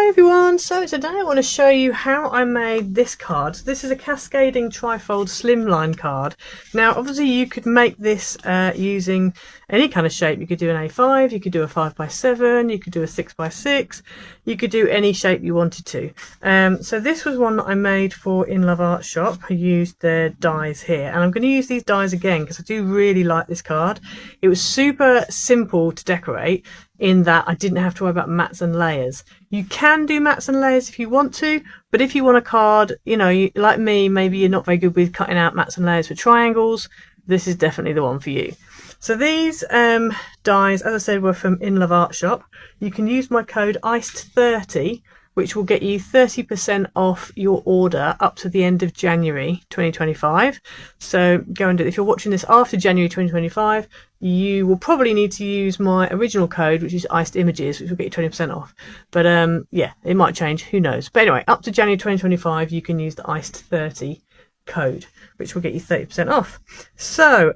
Hi everyone, so today I want to show you how I made this card. This is a Cascading Trifold Slimline Card. Now obviously you could make this using any kind of shape. You could do an A5, you could do a 5x7, you could do a 6x6, you could do any shape you wanted to. So this was one that I made for In Love Art Shop. I used their dies here, and I'm going to use these dies again because I do really like this card. It was super simple to decorate in that I didn't have to worry about mats and layers. You can do mats and layers if you want to, but if you want a card, you know, like me, maybe you're not very good with cutting out mats and layers for triangles, this is definitely the one for you. So these dies, as I said, were from In Love Art Shop. You can use my code ICED30, which will get you 30% off your order up to the end of January 2025. So go and do it. If you're watching this after January 2025, you will probably need to use my original code, which is icedimages, which will get you 20% off. But yeah, it might change, who knows. But anyway, up to January 2025, you can use the ICED30 code, which will get you 30% off. So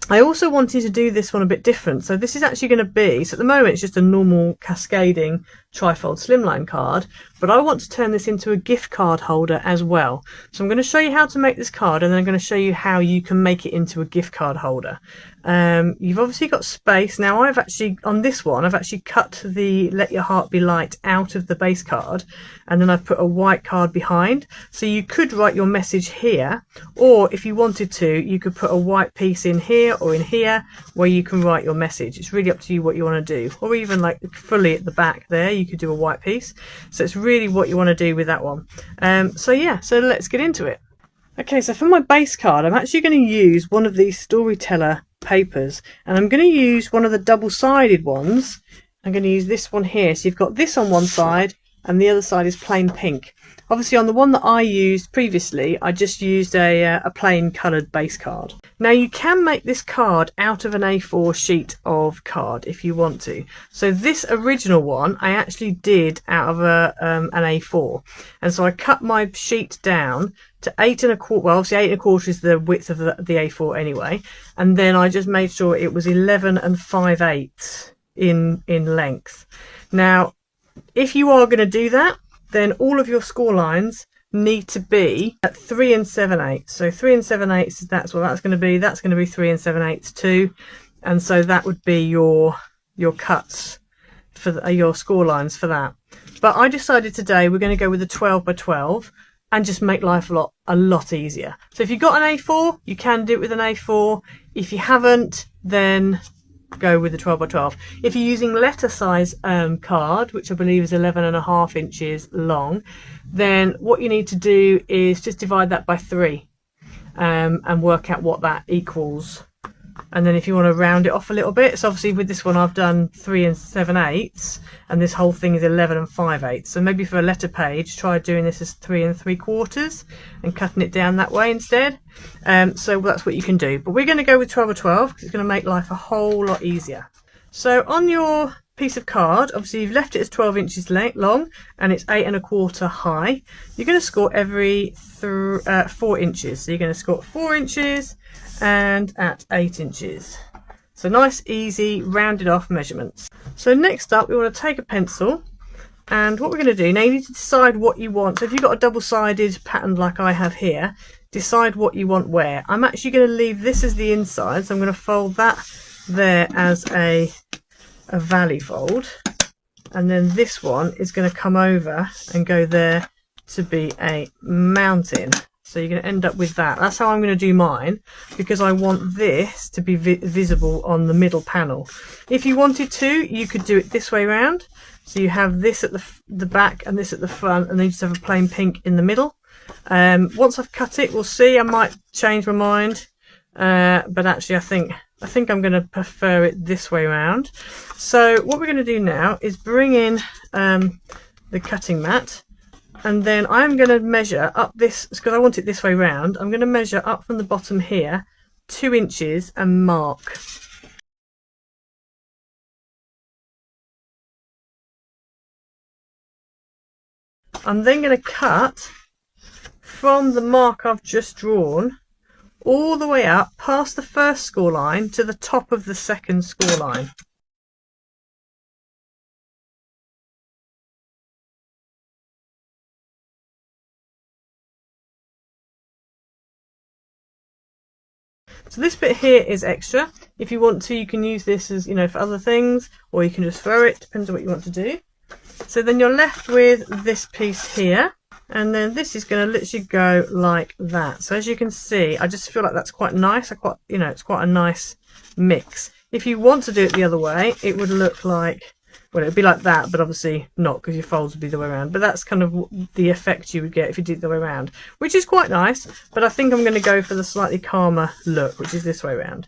I also wanted to do this one a bit different. So this is actually going to be, so at the moment it's just a normal Cascading Trifold Slimline card, but I want to turn this into a gift card holder as well. So I'm going to show you how to make this card, and then I'm going to show you how you can make it into a gift card holder. You've obviously got space. Now I've actually, on this one, I've actually cut the Let Your Heart Be Light out of the base card, and then I've put a white card behind. So you could write your message here, or if you wanted to, you could put a white piece in here or in here where you can write your message. It's really up to you what you want to do, or even like fully at the back there, you could do a white piece. So it's really what you want to do with that one. So yeah, so let's get into it. Okay, so for my base card, I'm actually going to use one of these Storyteller papers, and I'm going to use one of the double-sided ones. I'm going to use this one here. So you've got this on one side and the other side is plain pink. Obviously on the one that I used previously, I just used a plain coloured base card. Now you can make this card out of an A4 sheet of card if you want to. So this original one I actually did out of an A4, and so I cut my sheet down to 8 1/4. Well, obviously 8 1/4 is the width of the A4 anyway, and then I just made sure it was 11 5/8 in length. Now if you are going to do that, then all of your score lines need to be at 3 7/8. So 3 7/8, that's what that's going to be. That's going to be 3 7/8 too, and so that would be your cuts for your score lines for that. But I decided today we're going to go with a 12 by 12 and just make life a lot easier. So if you've got an A4, you can do it with an A4. If you haven't, then go with the 12 by 12. If you're using letter size card, which I believe is 11.5 inches long, then what you need to do is just divide that by 3 and work out what that equals. And then if you want to round it off a little bit, so obviously with this one I've done 3 7/8, and this whole thing is 11 5/8. So maybe for a letter page, try doing this as 3 3/4 and cutting it down that way instead. So that's what you can do. But we're going to go with 12 by 12 because it's going to make life a whole lot easier. So on your piece of card, obviously you've left it as 12 inches long and it's 8 1/4 high. You're going to score every 4 inches. So you're going to score 4 inches and at 8 inches. So nice, easy, rounded off measurements. So next up, we want to take a pencil, and what we're going to do, now you need to decide what you want. So if you've got a double-sided pattern like I have here, decide what you want where. I'm actually going to leave this as the inside, so I'm going to fold that there as a valley fold, and then this one is going to come over and go there to be a mountain. So you're going to end up with that. That's how I'm going to do mine, because I want this to be visible on the middle panel. If you wanted to, you could do it this way round. So you have this at the back and this at the front, and then you just have a plain pink in the middle. Once I've cut it, we'll see. I might change my mind, but actually I think I'm going to prefer it this way round. So what we're going to do now is bring in the cutting mat. And then I'm going to measure up this, because I want it this way round, I'm going to measure up from the bottom here 2 inches and mark. I'm then going to cut from the mark I've just drawn all the way up past the first score line to the top of the second score line. So this bit here is extra. If you want to, you can use this as, you know, for other things, or you can just throw it, depends on what you want to do. So then you're left with this piece here, and then this is going to literally go like that. So as you can see, I just feel like that's quite nice. You know, it's quite a nice mix. If you want to do it the other way, it would look like, well, it would be like that, but obviously not, because your folds would be the way around. But that's kind of the effect you would get if you did it the way around, which is quite nice. But I think I'm going to go for the slightly calmer look, which is this way around.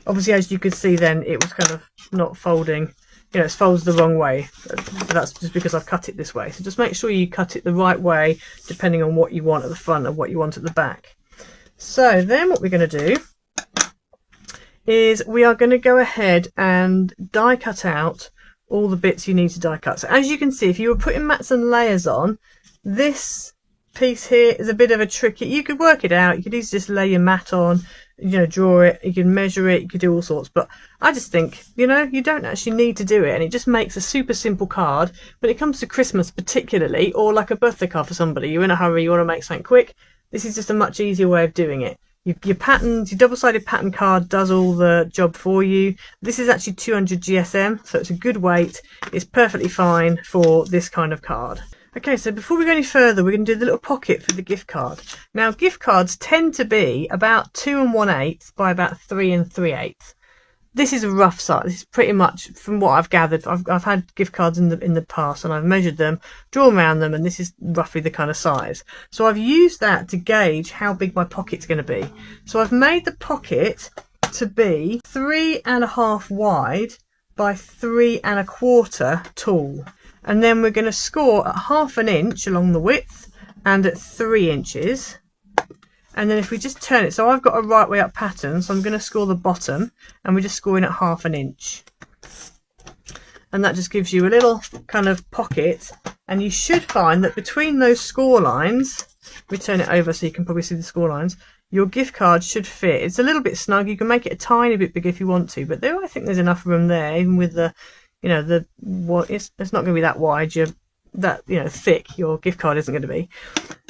Obviously, as you could see then, it was kind of not folding. You know, it folds the wrong way. That's just because I've cut it this way. So just make sure you cut it the right way, depending on what you want at the front and what you want at the back. So then what we're going to do is we are going to go ahead and die cut out all the bits you need to die cut. So as you can see, if you were putting mats and layers on, this piece here is a bit of a tricky. You could work it out. You could easily just lay your mat on, you know, draw it, you can measure it, you could do all sorts. But I just think, you know, you don't actually need to do it, and it just makes a super simple card. When it comes to Christmas particularly, or like a birthday card for somebody, you're in a hurry, you want to make something quick, this is just a much easier way of doing it. Your patterns, your double-sided pattern card does all the job for you. This is actually 200 GSM, so it's a good weight. It's perfectly fine for this kind of card. Okay, so before we go any further, we're going to do the little pocket for the gift card. Now, gift cards tend to be about 2 1/8 by about 3 3/8. This is a rough size. This is pretty much from what I've gathered. I've had gift cards in the past, and I've measured them, drawn around them, and this is roughly the kind of size. So I've used that to gauge how big my pocket's going to be. So I've made the pocket to be 3 1/2 wide by 3 1/4 tall. And then we're going to score at 1/2 inch along the width and at 3 inches. And then if we just turn it, so I've got a right way up pattern, so I'm going to score the bottom, and we're just scoring at 1/2 inch. And that just gives you a little kind of pocket, and you should find that between those score lines, we turn it over so you can probably see the score lines, your gift card should fit. It's a little bit snug. You can make it a tiny bit bigger if you want to, but there, I think there's enough room there, even with the, you know, it's not going to be that wide. Thick your gift card isn't going to be.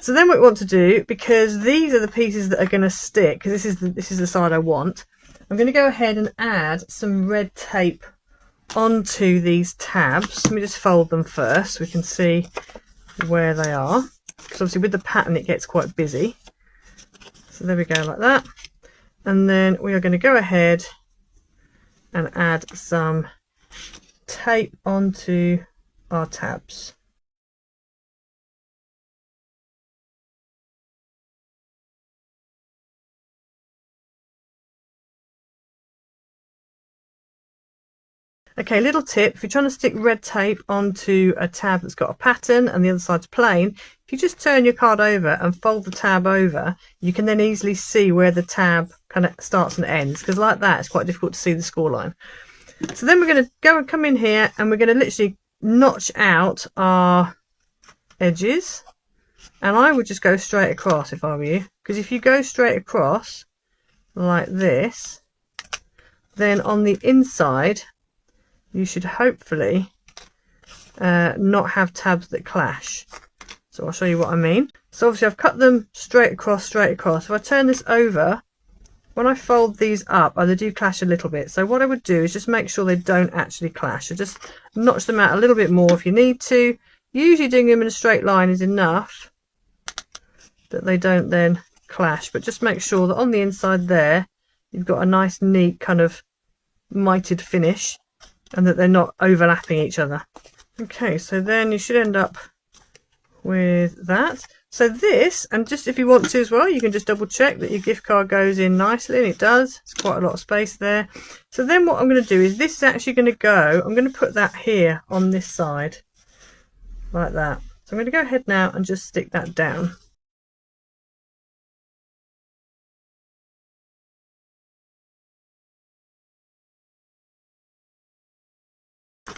So then what we want to do, because these are the pieces that are going to stick, because this is the side I want, I'm going to go ahead and add some red tape onto these tabs. Let me just fold them first so we can see where they are, because obviously with the pattern it gets quite busy. So there we go, like that. And then we are going to go ahead and add some tape onto our tabs. Okay, little tip, if you're trying to stick red tape onto a tab that's got a pattern and the other side's plain, if you just turn your card over and fold the tab over, you can then easily see where the tab kind of starts and ends, because like that it's quite difficult to see the score line. So then we're going to go and come in here, and we're going to literally notch out our edges, and I would just go straight across if I were you, because if you go straight across like this, then on the inside you should hopefully not have tabs that clash. So I'll show you what I mean. So obviously I've cut them straight across. If I turn this over, when I fold these up, they do clash a little bit. So what I would do is just make sure they don't actually clash. So just notch them out a little bit more if you need to. Usually doing them in a straight line is enough that they don't then clash. But just make sure that on the inside there, you've got a nice neat kind of mited finish, and that they're not overlapping each other. Okay, so then you should end up with that. So this, and just if you want to as well, you can just double check that your gift card goes in nicely, and it does. It's quite a lot of space there. So then what I'm going to do is, this is actually going to go, I'm going to put that here on this side, like that. So I'm going to go ahead now and just stick that down.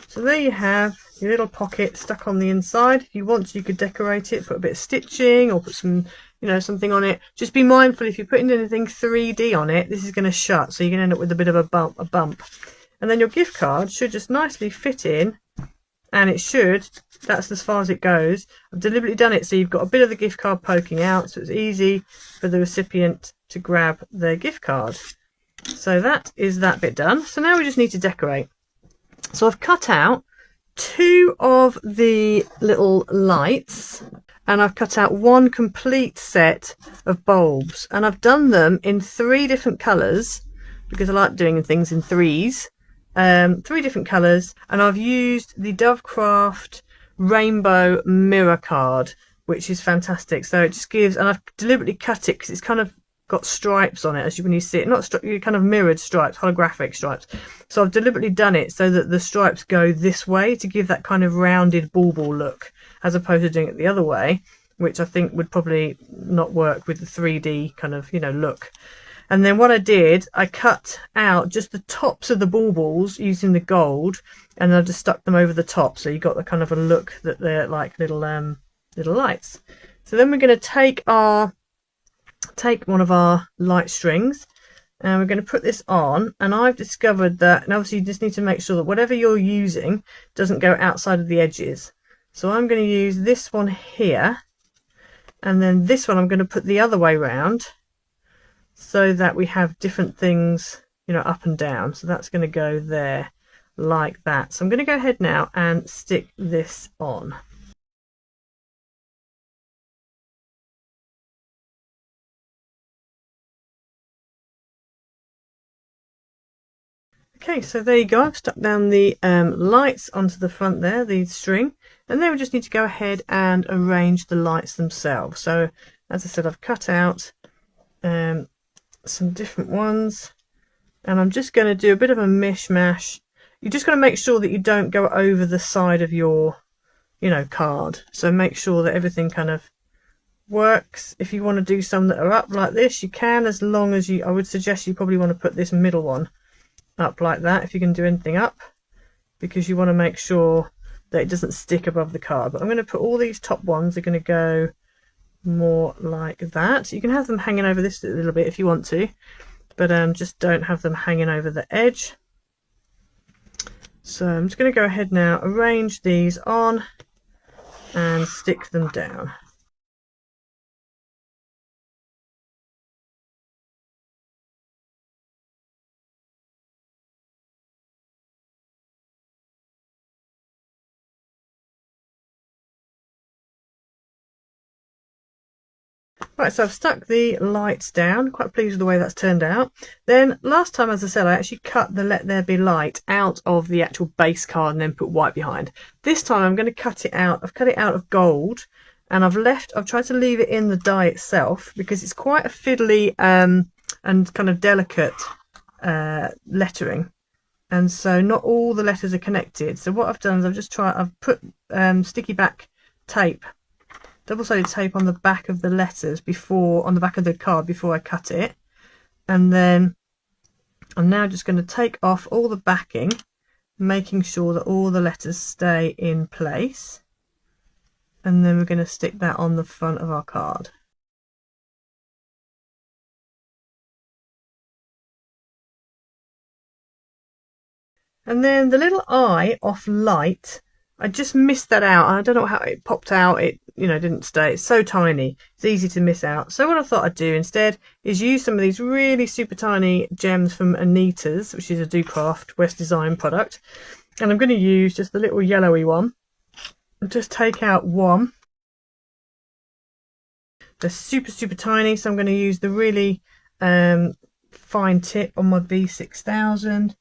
So there you have your little pocket stuck on the inside. If you want to, you could decorate it, put a bit of stitching, or put some, you know, something on it. Just be mindful, if you're putting anything 3D on it, this is going to shut, so you're going to end up with a bit of a bump. And then your gift card should just nicely fit in and it should, that's as far as it goes. I've deliberately done it so you've got a bit of the gift card poking out, so it's easy for the recipient to grab their gift card. So that is that bit done. So now we just need to decorate. So I've cut out 2 of the little lights, and I've cut out 1 complete set of bulbs, and I've done them in 3 different colours because I like doing things in threes. 3 different colours, and I've used the Dovecraft Rainbow Mirror card, which is fantastic. So it just gives, and I've deliberately cut it because it's kind of got stripes on it, as when you see it, not kind of mirrored stripes, holographic stripes. So I've deliberately done it so that the stripes go this way to give that kind of rounded bauble look, as opposed to doing it the other way, which I think would probably not work with the 3D kind of, you know, look. And then what I did, I cut out just the tops of the baubles using the gold, and I just stuck them over the top, so you got the kind of a look that they're like little lights. So then we're going to take one of our light strings, and we're going to put this on. And I've discovered that, and obviously you just need to make sure that whatever you're using doesn't go outside of the edges. So I'm going to use this one here, and then this one I'm going to put the other way round, so that we have different things, you know, up and down. So that's going to go there like that. So I'm going to go ahead now and stick this on. Okay, so there you go. I've stuck down the lights onto the front there, the string, and then we just need to go ahead and arrange the lights themselves. So as I said, I've cut out some different ones, and I'm just going to do a bit of a mishmash. You just got to make sure that you don't go over the side of your, you know, card. So make sure that everything kind of works. If you want to do some that are up like this, you can, as long as I would suggest you probably want to put this middle one up like that if you can do anything up, because you want to make sure that it doesn't stick above the card. But I'm going to put all these top ones are going to go more like that. You can have them hanging over this a little bit if you want to, but just don't have them hanging over the edge. So I'm just going to go ahead now, arrange these on and stick them down. Right, so I've stuck the lights down. Quite pleased with the way that's turned out. Then last time, as I said, I actually cut the Let There Be Light out of the actual base card and then put white behind. This time I'm going to cut it out. I've cut it out of gold, and I've tried to leave it in the die itself because it's quite a fiddly and kind of delicate lettering, and so not all the letters are connected. So what I've done is I've put sticky back tape, double-sided tape on the back of the letters on the back of the card before I cut it. And then I'm now just going to take off all the backing, making sure that all the letters stay in place. And then we're going to stick that on the front of our card. And then the little eye off light, I just missed that out. I don't know how it popped out. It, you know, didn't stay. It's so tiny. It's easy to miss out. So what I thought I'd do instead is use some of these really super tiny gems from Anita's, which is a Dovecraft West Design product. And I'm going to use just the little yellowy one. And just take out one. They're super, super tiny. So I'm going to use the really fine tip on my B6000.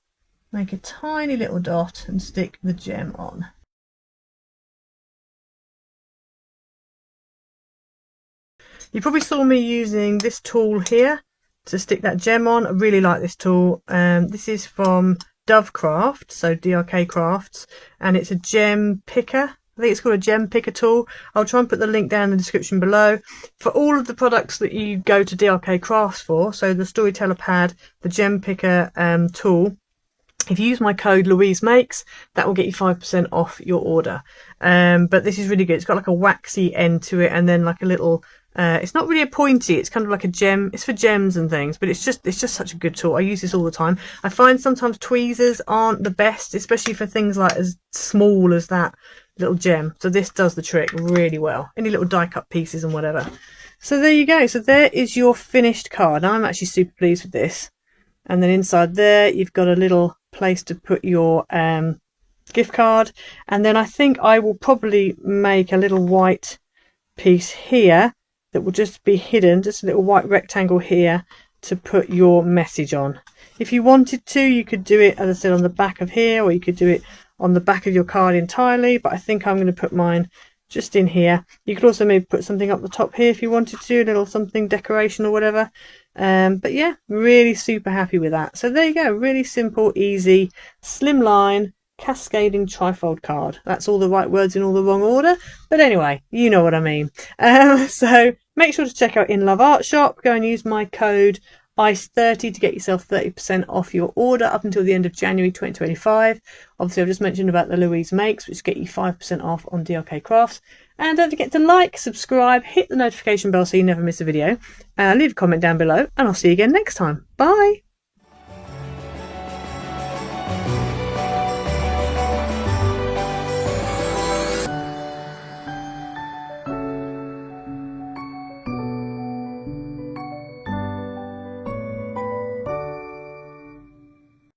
Make a tiny little dot and stick the gem on. You probably saw me using this tool here to stick that gem on. I really like this tool. This is from Dovecraft, so DRK Crafts, and it's a gem picker. I think it's called a gem picker tool. I'll try and put the link down in the description below. For all of the products that you go to DRK Crafts for, so the Storyteller pad, the gem picker tool, If you use my code Louise Makes, that will get you 5% off your order. But this is really good. It's got like a waxy end to it, and then like a little, it's not really a pointy, it's kind of like a gem. It's for gems and things, but it's just such a good tool. I use this all the time. I find sometimes tweezers aren't the best, especially for things like as small as that little gem. So this does the trick really well. Any little die cut pieces and whatever. So there you go. So there is your finished card. I'm actually super pleased with this. And then inside there, you've got a little place to put your gift card. And then I think I will probably make a little white piece here that will just be hidden, just a little white rectangle here to put your message on. If you wanted to, you could do it, as I said, on the back of here, or you could do it on the back of your card entirely, but I think I'm going to put mine just in here. You could also maybe put something up the top here if you wanted to, a little something decoration or whatever. But yeah, really super happy with that. So there you go, really simple, easy, slimline, cascading trifold card. That's all the right words in all the wrong order, but anyway, you know what I mean. So make sure to check out In Love Art Shop. Go and use my code ICE30 to get yourself 30% off your order up until the end of January 2025. Obviously, I've just mentioned about the Louise Makes, which get you 5% off on DLK Crafts. And don't forget to like, subscribe, hit the notification bell so you never miss a video. Leave a comment down below, and I'll see you again next time. Bye!